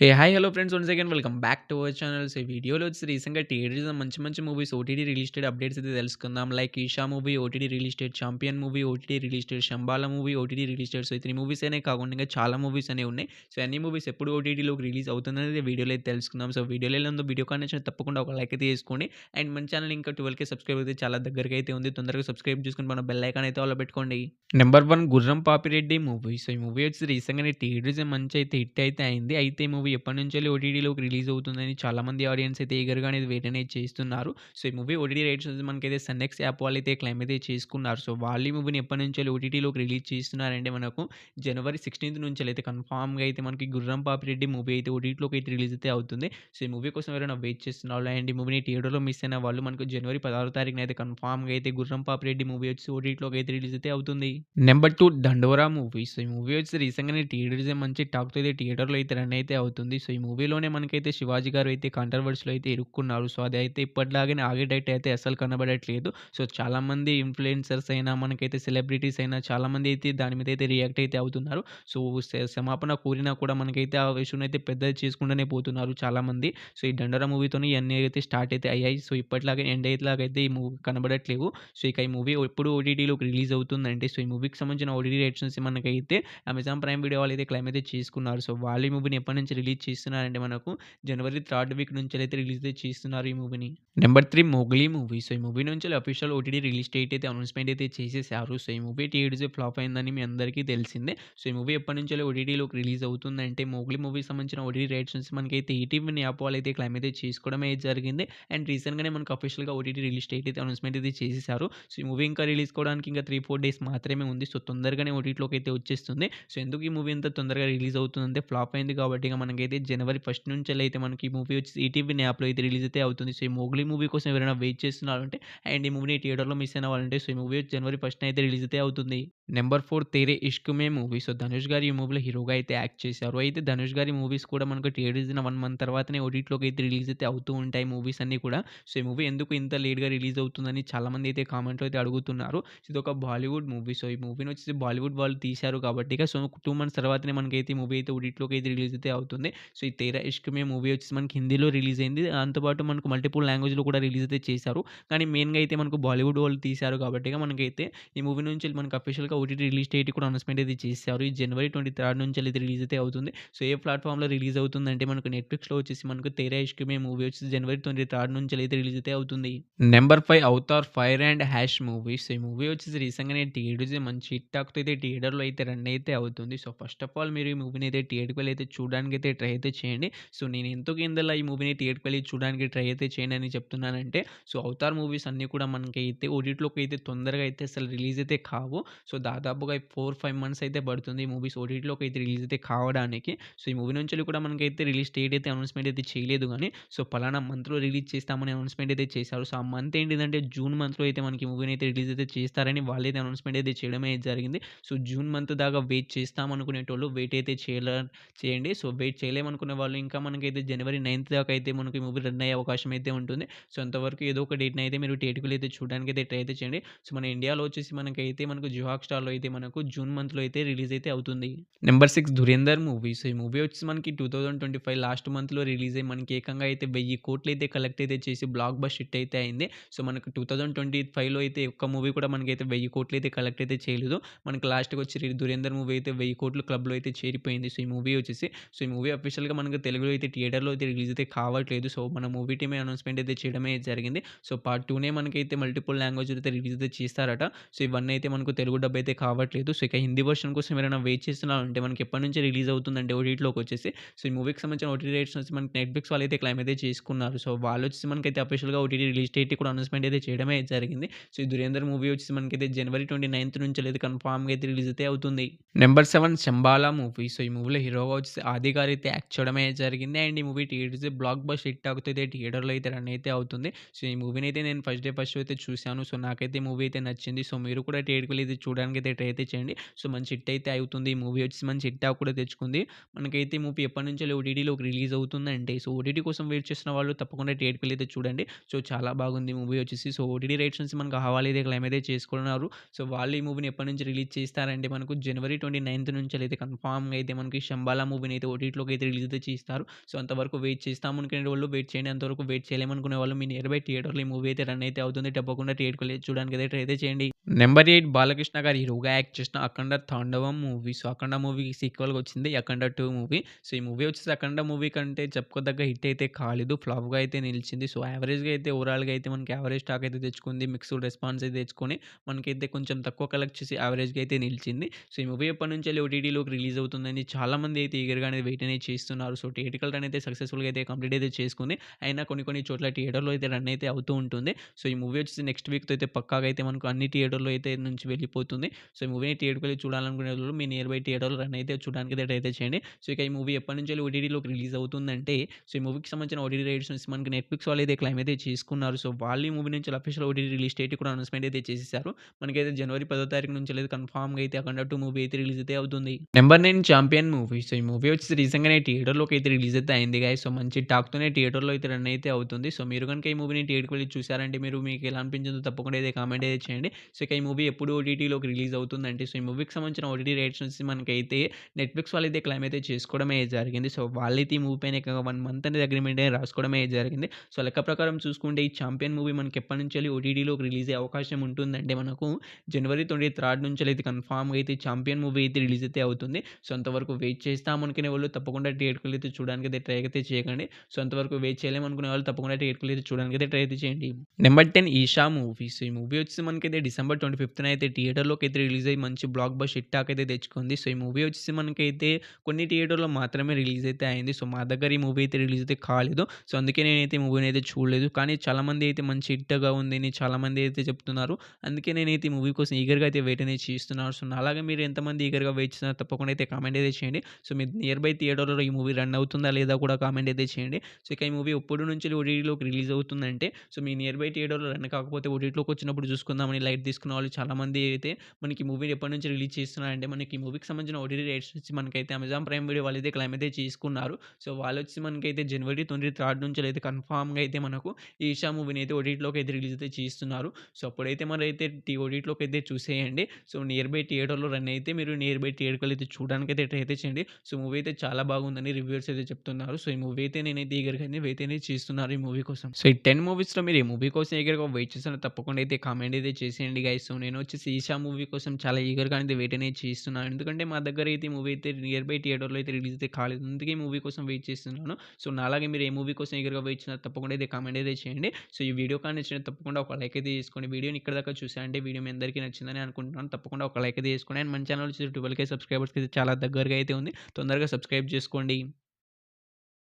Hi hello friends once again welcome back to our channel. So, ఈ వీడియోలో వచ్చేసి రీసెంట్‌గా థియేటర్స్‌లో మంచి మంచి movies OTT release date updates అయితే తెలుసుకుందాం. Like 'Eesha' movie OTT release date, 'Champion' movie OTT release date, 'Shambala' movie OTT release date. So, ఈ 3 మూవీస్ అనే కాకుండా ఇంకా చాలా మూవీస్ అనేవి ఉన్నాయి. సో, అన్ని మూవీస్ ఎప్పుడు ఓటీటీలోకి రిలీజ్ అవుతుందనేది వీడియోలో అయితే తెలుసుకుందాం. సో, వీడియోలో ఎలా ఉందో వీడియో కానీ నచ్చితే తప్పకుండా ఒక లైక్ అయితే చేసుకోండి. అండ్ మన ఛానల్ ఇంకా 12,000 సబ్స్క్రైబ్ అయితే చాలా దగ్గరగా అయితే ఉంది. తొందరగా సబ్స్క్రైబ్ చేసుకొని మన బెల్ ఐకాన్ అయితే ఆల్‌లో పెట్టుకోండి. నెంబర్ 1 'గుర్రం పాపిరెడ్డి' మూవీ. సో, ఈ మూవీ వచ్చేసి రీసెంట్‌గానే థియేటర్స్ మంచి అయితే హిట్ అయితే అయింది. అయితే ఈ మూవీ ఎప్పటినుంచెల్లి ఓటీటీలోకి రిలీజ్ అవుతుందని చాలామంది ఆడియన్స్ అయితే ఈగర్‌గా అనేది వెయిట్ అనేది చేస్తున్నారు. సో, ఈ మూవీ ఓటీటీ రైట్స్ వచ్చేసి మనకైతే సన్నెక్స్ యాప్ వాళ్ళైతే క్లెయిమ్ అయితే చేసుకున్నారు. సో, వాళ్ళు ఈ మూవీని ఎప్పటినుంచెల్లి ఓటీటీలోకి రిలీజ్ చేస్తున్నారంటే మనకు జనవరి 16 నుంచెల్లయితే కన్ఫర్మ్‌గా అయితే మనకి 'గుర్రం పాపిరెడ్డి' మూవీ అయితే ఓటీటీలోకి అయితే రిలీజ్ అయితే అవుతుంది. సో, ఈ మూవీ కోసం ఎవరైనా వెయిట్ చేస్తున్నారు అండ్ ఈ మూవీని థియేటర్‌లో మిస్ అయిన వాళ్ళు మనకు జనవరి 16 తారీఖున అయితే కన్ఫర్మ్‌గా అయితే 'గుర్రం పాపిరెడ్డి' మూవీ వచ్చి ఓటీటీలోకి అయితే రిలీజ్ అయితే అవుతుంది. నెంబర్ 2 దండోరా మూవీ. సో, ఈ మూవీ వచ్చేసి రీసెంట్‌గానే థియేటర్స్ మంచి టాక్‌తో అయితే థియేటర్‌లో అయితే రన్ అయితే అవుతుంది. సో, ఈ మూవీలోనే మనకైతే శివాజీ గారు అయితే కాంట్రోవర్సీలో అయితే ఇరుక్కున్నారు. సో, అదైతే ఇప్పటిలాగానే ఆగేటట్టు అయితే అస్సలు కనబడట్లేదు. సో, చాలామంది ఇన్‌ఫ్లుయెన్సర్స్ అయినా, మనకైతే సెలబ్రిటీస్ అయినా చాలామంది అయితే దాని మీద అయితే రియాక్ట్ అయితే అవుతున్నారు. సో, క్షమాపణ కోరినా కూడా మనకైతే ఆ ఇష్యూని అయితే పెద్దది చేసుకుంటూనే పోతున్నారు చాలామంది. సో, ఈ దండోరా మూవీతోని ఇయన్నీ అయితే స్టార్ట్ అయితే అయ్యాయి. సో, ఇప్పటిలాగా ఎండ్ అయ్యేలాగైతే ఈ మూవీ కనబడట్లేవు. సో, ఇక ఈ మూవీ ఎప్పుడు ఓటీటీలోకి రిలీజ్ అవుతుందంటే, సో, ఈ మూవీకి సంబంధించిన ఓటీటీ రైట్స్ నుంచి మనకైతే అమెజాన్ ప్రైమ్ వీడియో వాళ్ళైతే క్లెయిమ్ అయితే చేసుకున్నారు. సో, వాళ్ళు ఈ మూవీని ఎప్పటినుంచి రిలీజ్ చేస్తున్నారంటే మనకు జనవరి థర్డ్ వీక్ నుంచెలైతే రిలీజ్ అయితే చేస్తున్నారు ఈ మూవీని. Number 3 Mowgli movie. సో, ఈ మూవీ నుంచి అఫీషియల్ ఓటీటీ రిలీజ్ డేట్ అయితే అనౌన్స్‌మెంట్ అయితే చేసేసారు. సో, ఈ మూవీ థియేటర్స్‌లో ఫ్లాప్ అయిందని మీ అందరికీ తెలిసిందే. సో, ఈ మూవీ ఎప్పటినుంచెల్లి ఓటీటీలోకి రిలీజ్ అవుతుందంటే మొగ్లీ మూవీకి సంబంధించిన ఓటీటీ రైట్స్ నుంచి మనకైతే ఈటీవీ యాప్ వాళ్ళైతే క్లెయిమ్ అయితే చేసుకోవడమే జరిగింది. అండ్ రీసెంట్‌గానే మనకు అఫీషియల్‌గా ఓటీటీ రిలీజ్ డేట్ అయితే అనౌన్స్‌మెంట్ అయితే చేసేసారు. సో, ఈ మూవీ ఇంకా రిలీజ్ కావడానికి ఇంకా 3, 4 డేస్ మాత్రమే ఉంది. సో, తొందరగానే ఓటీటీలోకి అయితే వచ్చేస్తుంది. సో, ఎందుకు ఈ మూవీ ఇంత తొందరగా రిలీజ్ అవుతుందంటే ఫ్లాప్ అయింది కాబట్టి ఇక మనకైతే జనవరి 1 నుంచెల్లయితే మనకి ఈ మూవీ వచ్చేసి ఈటీవీ యాప్‌లో అయితే రిలీజ్ అయితే అవుతుంది. సో, ఈ 'మోగ్లీ' మూవీ కోసం ఎవరైనా వెయిట్ చేస్తున్నారంటే అండ్ ఈ మూవీని థియేటర్‌లో మిస్ అయిన వాళ్ళంటే సో, ఈ మూవీ జనవరి 1 అయితే రిలీజ్ అయితే అవుతుంది. నెంబర్ 4 'తేరే ఇష్క్ మే' మూవీ. సో, ధనుష్ గారు ఈ మూవీలో హీరోగా అయితే యాక్ట్ చేశారు. అయితే ధనుష్ గారి మూవీస్ కూడా మనకు థియేటర్స్‌లో 1 మంత్ తర్వాతనే ఓటీటీలోకి అయితే రిలీజ్ అయితే అవుతూ ఉంటాయి మూవీస్ అన్నీ కూడా. సో, ఈ మూవీ ఎందుకు ఇంత లేట్‌గా రిలీజ్ అవుతుందని చాలామంది అయితే కామెంట్‌లో అయితే అడుగుతున్నారు. ఇదొక బాలీవుడ్ మూవీ. సో, ఈ మూవీని వచ్చేసి బాలీవుడ్ వాళ్ళు తీశారు కాబట్టి ఇక సో, 2 మంత్స్ తర్వాతనే మనకైతే ఈ మూవీ అయితే ఓటీటీలోకి అయితే రిలీజ్ అయితే అవుతుంది. సో, ఈ 'తేరా ఇష్క్ మే' మూవీ వచ్చేసి మనకి హిందీలో రిలీజ్ అయింది. దాంతో పాటు మనకు మల్టిపుల్ లాంగ్వేజ్‌లో కూడా రిలీజ్ అయితే చేశారు. కానీ మెయిన్‌గా అయితే మనకు బాలీవుడ్ వాళ్ళు తీశారు కాబట్టి ఇక మనకైతే ఈ మూవీ నుంచి మనకు అఫీషియల్‌గా ఓటీటీ రిలీజ్ డేట్ కూడా అనౌన్స్‌మెంట్ అయితే చేశారు. ఈ జనవరి 23 నుంచి అయితే రిలీజ్ అయితే అవుతుంది. సో, ఏ ప్లాట్‌ఫార్మ్‌లో రిలీజ్ అవుతుందంటే మనకు నెట్‌ఫ్లిక్స్‌లో వచ్చేసి మనకు 'తేరా ఇష్క్ మే' మూవీ వచ్చేసి జనవరి 23 నుంచి అయితే రిలీజ్ అయితే అవుతుంది. Number 5 'Avatar fire and hash' movie. So, ఈ మూవీ వచ్చేసి రీసెంట్‌గానే థియేటర్స్‌లో మంచి హిట్ టాక్‌తో అయితే థియేటర్‌లో అయితే రన్ అయితే అవుతుంది. సో, ఫస్ట్ ఆఫ్ ఆల్ మీరు ఈ మూవీని అయితే థియేటర్‌కి వెళ్లి అయితే చూడడానికైతే ట్రై అయితే చేయండి. సో, నేను ఎందుకు ఇందులో ఈ మూవీని థియేటర్‌కి వెళ్లి చూడడానికి ట్రై అయితే చేయండి అని చెప్తున్నానంటే, సో, 'అవతార్' మూవీస్ అన్నీ కూడా మనకైతే ఓటీటీలోకి అయితే తొందరగా అయితే అసలు రిలీజ్ అయితే కావు. సో, దాదాపుగా 4, 5 మంత్స్ అయితే పడుతుంది ఈ మూవీస్ ఓటీటీలోకి అయితే రిలీజ్ అయితే కావడానికి. సో, ఈ మూవీ నుంచి కూడా మనకైతే రిలీజ్ డేట్ అయితే అనౌన్స్‌మెంట్ అయితే చేయలేదు గానీ, సో, పలానా మంత్‌లో రిలీజ్ చేస్తామని అనౌన్స్‌మెంట్ అయితే చేశారు. సో, ఆ మంత్ ఏంటిదంటే జూన్ మంత్‌లో అయితే మనకి ఈ మూవీని అయితే రిలీజ్ అయితే చేస్తారని వాళ్ళైతే అనౌన్స్‌మెంట్ అయితే చేయడమే జరిగింది. సో, జూన్ మంత్ దాకా వెయిట్ చేస్తాం అనుకునేటోళ్ళు వెయిట్ అయితే చేయండి. సో, వెయిట్ చేయలేమనుకునే వాళ్ళు ఇంకా మనకైతే జనవరి 9థ్ దాకా అయితే మనకు ఈ మూవీ రన్ అయ్యే అవకాశం అయితే ఉంటుంది. సో, అంతవరకు ఏదో ఒక డేట్‌ని అయితే మీరు థియేటర్‌కి అయితే చూడడానికైతే ట్రై అయితే చేయండి. సో, మన ఇండియాలో వచ్చేసి మనకైతే మనకు జియో హాట్‌స్టార్‌లో అయితే మనకు జూన్ మంత్‌లో అయితే రిలీజ్ అయితే అవుతుంది. Number 6 Dhurandhar movie. సో, ఈ మూవీ వచ్చేసి మనకి 2025 లాస్ట్ మంత్‌లో రిలీజ్ అయ్యి మనకి ఏకంగా అయితే 1000,00,00,000 అయితే కలెక్ట్ అయితే చేసి బ్లాక్ బస్టర్ హిట్ అయితే అయింది. సో, మనకు 2025లో అయితే ఒక్క మూవీ కూడా మనకైతే 1000,00,00,000 అయితే కలెక్ట్ అయితే చేయలేదు. మనకి లాస్ట్‌కి వచ్చి 'ధురేందర్' మూవీ అయితే 1000,00,00,000 క్లబ్‌లో అయితే చేరిపోయింది. సో, ఈ మూవీ వచ్చేసి సో, ఈ మూవీ అఫీషియల్‌గా మనకు తెలుగులో అయితే థియేటర్‌లో అయితే రిలీజ్ అయితే కావట్లేదు. సో, మన మూవీ టీమే అనౌన్స్‌మెంట్ అయితే చేయడమే జరిగింది. సో, పార్ట్ 2నే మనకైతే మల్టిపుల్ లాంగ్వేజ్‌లో అయితే రిలీజ్ అయితే చేస్తారట. సో, ఇవన్నీ అయితే మనకు తెలుగు డబ్ అయితే కావట్లేదు. సో, ఇక హిందీ వర్షన్ కోసం ఎవరైనా వెయిట్ చేస్తున్నారంటే మనకి ఎప్పటి నుంచి రిలీజ్ అవుతుందంటే ఓటీటీలోకి వచ్చేసి సో, ఈ మూవీకి సంబంధించిన ఓటీటీ రైట్స్ వచ్చి మనకి నెట్‌ఫ్లిక్స్ వాళ్ళైతే క్లెయిమ్ అయితే చేసుకున్నారు. సో, వాళ్ళొచ్చేసి మనకైతే అఫీషియల్‌గా ఓటీటీ రిలీజ్ డేట్ కూడా అనౌన్స్‌మెంట్ అయితే చేయడమే జరిగింది. సో, ఈ 'ధురేందర్' మూవీ వచ్చేసి మనకైతే జనవరి 29 నుంచి అయితే కన్ఫర్మ్‌గా అయితే రిలీజ్ అయితే అవుతుంది. Number 7 'Shambhala' movie. సో, ఈ మూవీలో హీరోగా వచ్చేసి 'ఆది' గారైతే యాక్ట్ చేయడమే జరిగింది. అండ్ ఈ movie theatres blockbuster hit టాక్‌తో థియేటర్‌లో అయితే రన్ అయితే అవుతుంది. సో, ఈ మూవీని అయితే నేను ఫస్ట్ షో అయితే చూసాను. సో, నాకైతే ఈ మూవీ అయితే నచ్చింది. సో, మీరు కూడా థియేటర్‌కి వెళ్లి ఇది చూడడానికి అయితే ట్రై అయితే చేయండి. సో, మంచి హిట్ అయితే అవుతుంది. ఈ మూవీ వచ్చేసి మంచి హిట్ టాక్ కూడా తెచ్చుకుంది. మనకైతే ఈ మూవీ ఎప్పటినుంచో ఓటీటీలోకి రిలీజ్ అవుతుందంటే సో, ఓటీటీ కోసం వెయిట్ చేస్తున్న వాళ్ళు తప్పకుండా థియేటర్‌కి వెళ్లి అయితే చూడండి. సో, చాలా బాగుంది మూవీ వచ్చేసి. సో, ఓటీటీ రైట్స్ నుంచి మనకు హవాలా అయితే క్లెయిమ్ అయితే చేసుకున్నారు. సో, వాళ్ళు ఈ మూవీని ఎప్పటి నుంచి రిలీజ్ చేస్తారంటే మనకు జనవరి 29 నుంచి అయితే కన్ఫర్మ్‌గా అయితే మనకి 'శంబాల' మూవీని అయితే ఓటీటీలోకి ఓటీటీలోకి అయితే రిలీజ్ అయితే చేస్తారు. సో, అంతవరకు వెయిట్ చేస్తామనుకునే వాళ్ళు వెయిట్ చేయండి. అంతవరకు వెయిట్ చేయలేమనుకునే వాళ్ళు మీ నియర్ బై థియేటర్‌లో ఈ మూవీ అయితే రన్ అయితే అవుతుంది. తప్పకుండా థియేటర్‌కెళ్ళి చూడడానికి అయితే ట్రై అయితే చేయండి. నెంబర్ 8 బాలకృష్ణ గారు హీరోగా యాక్ట్ చేసిన 'అఖండ తాండవం' మూవీ. సో, 'అఖండ' మూవీకి సీక్వెల్‌గా వచ్చింది 'అఖండ 2' మూవీ. సో, ఈ మూవీ వచ్చేసి 'అఖండ' మూవీ కంటే చెప్పుకోదగ్గ హిట్ అయితే కాలేదు. ఫ్లాప్‌గా అయితే నిలిచింది. సో, యావరేజ్‌గా అయితే ఓవరాల్‌గా అయితే మనకి యావరేజ్ టాక్ అయితే తెచ్చుకుంది. మిక్స్డ్ రెస్పాన్స్ అయితే తెచ్చుకొని మనకైతే కొంచెం తక్కువ కలెక్ట్ చేసి యావరేజ్‌గా అయితే నిలిచింది. సో, ఈ మూవీ ఎప్పటినుంచెల్లి ఓటీటీలోకి రిలీజ్ అవుతుందని చాలామంది అయితే ఈగర్‌గా అనేది వెయిట్ అనేది చేస్తున్నారు. సో, థియేట్రికల్ రన్ అయితే సక్సెస్‌ఫుల్‌గా అయితే కంప్లీట్ అయితే చేసుకుంది. అయినా కొన్ని కొన్ని చోట్ల థియేటర్‌లో అయితే రన్ అయితే అవుతూ ఉంటుంది. సో, ఈ మూవీ వచ్చేసి నెక్స్ట్ వీక్‌తో అయితే పక్కాగా అయితే మనకు అన్ని థియేటర్‌లో అయితే నుంచి వెళ్ళిపోతుంది. సో, ఈ మూవీని థియేటర్‌కెళ్ళి చూడాలనుకునే వాళ్ళు మీ నియర్ బై థియేటర్‌లో రన్ అయితే చూడడానికి అయితే ట్రై అయితే చేయండి. సో, ఇక ఈ మూవీ ఎప్పటినుంచెల్లి ఓటీటీలోకి రిలీజ్ అవుతుందంటే, సో, ఈ మూవీకి సంబంధించిన ఓటీటీ రైట్స్ నుంచి మనకి నెట్‌ఫ్లిక్స్ వాళ్ళైతే క్లెయిమ్ అయితే చేసుకున్నారు. సో, వాళ్ళు ఈ మూవీ నుంచి అఫీషియల్ ఓటీటీ రిలీజ్ డేట్ కూడా అనౌన్స్‌మెంట్ అయితే చేసేసారు. మనకైతే జనవరి 10వ తారీఖు నుంచి అయితే కన్ఫర్మ్‌గా అయితే 'అఖండ 2' మూవీ అయితే రిలీజ్ అయితే అవుతుంది. Number 9 champion movie. సో, ఈ మూవీ వచ్చేసి రీసెంట్‌గానే థియేటర్‌లోకి అయితే రిలీజ్ అయితే అయింది గైస్. సో, మంచి టాక్‌తోనే థియేటర్‌లో అయితే రన్ అయితే అవుతుంది. సో, మీరు గనుక ఈ మూవీని థియేటర్‌కి వెళ్లి చూసారంటే మీకు ఎలా అనిపించిందో తప్పకుండా అయితే కామెంట్ అయితే చేయండి. సో, ఇక ఈ మూవీ ఎప్పుడు ఓటీటీలోకి రిలీజ్ అవుతుందంటే, సో, ఈ మూవీకి సంబంధించిన ఓటీటీ రైట్స్ వచ్చేసి మనకైతే నెట్‌ఫ్లిక్స్ వాళ్ళైతే క్లెయిమ్ అయితే చేసుకోవడమే జరిగింది. సో, వాళ్ళైతే ఈ మూవీ పైన ఏకంగా 1 మంత్ అనేది అగ్రీమెంట్ అనేది రాసుకోవడమే జరిగింది. సో, లెక్క ప్రకారం చూసుకుంటే ఈ 'చాంపియన్' మూవీ మనకి ఎప్పటినుంచెల్లి ఓటీటీలోకి రిలీజ్ అయ్యే అవకాశం ఉంటుందంటే మనకు జనవరి 23 నుంచెల్లి కన్ఫర్మ్‌గా అయితే 'చాంపియన్' మూవీ అయితే రిలీజ్ అయితే అవుతుంది. సో, అంతవరకు వెయిట్ చేస్తామనుకునే వాళ్ళు తప్పకుండా థియేటర్‌కెళ్ళి అయితే చూడడానికి అయితే ట్రై అయితే చేయకండి. సో, అంతవరకు వెయిట్ చేయలేమనుకునే వాళ్ళు తప్పకుండా థియేటర్‌కెళ్ళి అయితే చూడడానికి అయితే ట్రై అయితే చేయండి. Number 10 Eesha movie. సో, ఈ మూవీ వచ్చేసి మనకైతే డిసెంబర్ 25న అయితే థియేటర్‌లోకి అయితే రిలీజ్ అయ్యి మంచి బ్లాక్ బస్టర్ హిట్ టాక్ అయితే తెచ్చుకుంది. సో, ఈ మూవీ వచ్చేసి మనకైతే కొన్ని థియేటర్‌లో మాత్రమే రిలీజ్ అయితే అయింది. సో, మా దగ్గర ఈ మూవీ అయితే రిలీజ్ అయితే కాలేదు. సో, అందుకే నేనైతే ఈ మూవీని అయితే చూడలేదు. కానీ చాలామంది అయితే మంచి హిట్‌గా ఉంది అని చాలామంది అయితే చెప్తున్నారు. అందుకే నేనైతే ఈ మూవీ కోసం ఈగర్‌గా అయితే వెయిట్ అనేది చేస్తున్నాను. సో, నాలాగా మీరు ఎంతమంది ఈగర్‌గా వెయిట్ చేస్తున్నారో తప్పకుండా అయితే కామెంట్ అయితే చేయండి. సో, మీ నియర్ బై థియేటర్‌లో ఈ మూవీ రన్ అవుతుందా లేదా కూడా కామెంట్ అయితే చేయండి. సో, ఇక ఈ మూవీ ఎప్పటి నుంచి ఓటీటీలోకి రిలీజ్ అవుతుందంటే, సో, మీ నియర్ బై థియేటర్‌లో రన్ కాకపోతే ఓటీటీలోకి వచ్చినప్పుడు చూసుకుందామని లైట్ తీసుకున్న వాళ్ళు చాలామంది అయితే మనకి మూవీని ఎప్పటినుంచి రిలీజ్ చేస్తున్నారంటే, మనకి ఈ మూవీకి సంబంధించిన ఓటీటీ రైట్స్ వచ్చి మనకైతే అమెజాన్ ప్రైమ్ వీడియో వాళ్ళైతే క్లెయిమ్ అయితే చేసుకున్నారు. సో, వాళ్ళొచ్చి మనకైతే జనవరి 23 నుంచి అయితే కన్ఫర్మ్‌గా అయితే మనకు ఈ 'ఈషా' మూవీని అయితే ఓటీటీలోకి అయితే రిలీజ్ అయితే చేస్తున్నారు. సో, అప్పుడైతే మరైతే ఓటీటీలోకి అయితే చూసేయండి. సో, నియర్ బై థియేటర్‌లో రన్ అయితే మీరు నియర్ బై థియేటర్‌కెళ్ళి అయితే చూడడానికైతే ట్రై అయితే చేయండి. సో, మూవీ అయితే చాలా బాగుందని రివ్యూవర్స్ అయితే చెప్తున్నారు. సో, ఈ మూవీ అయితే నేనైతే ఈగర్‌గా అయితే వెయిట్ అనేది చేస్తున్నాను ఈ మూవీ కోసం. సో, ఈ 10 మూవీస్‌లో మీరు ఈ మూవీ కోసం ఈగర్‌గా వెయిట్ చేస్తున్నారో తప్పకుండా అయితే కామెంట్ అయితే చేసేయండి గైస్. సో, నేను వచ్చేసి 'ఈషా' మూవీ కోసం చాలా ఈగర్‌గా అయితే వెయిట్ అనేది చేస్తున్నాను. ఎందుకంటే మా దగ్గర అయితే ఈ మూవీ అయితే నియర్ బై థియేటర్‌లో అయితే రిలీజ్ అయితే కాలేదు. అందుకే ఈ మూవీ కోసం వెయిట్ చేస్తున్నాను. సో, నాలాగే మీరు ఏ మూవీ కోసం ఈగర్‌గా వెయిట్ చేస్తున్నారో తప్పకుండా అయితే కామెంట్ అయితే చేయండి. సో, ఈ వీడియో కానీ నచ్చినట్లయితే తప్పకుండా ఒక లైక్ అయితే చేసుకోండి. వీడియోని ఇక్కడి దాకా చూసారంటే వీడియో మీ అందరికీ నచ్చిందని అనుకుంటున్నాను. తప్పకుండా ఒక లైక్ అయితే చేసుకోండి. అండ్ మన ఛానల్ వచ్చేసి 12K సబ్స్క్రైబర్స్‌కి అయితే చాలా దగ్గరగా అయితే ఉంది. తొందరగా సబ్స్క్రైబ్ చేసుకోండి.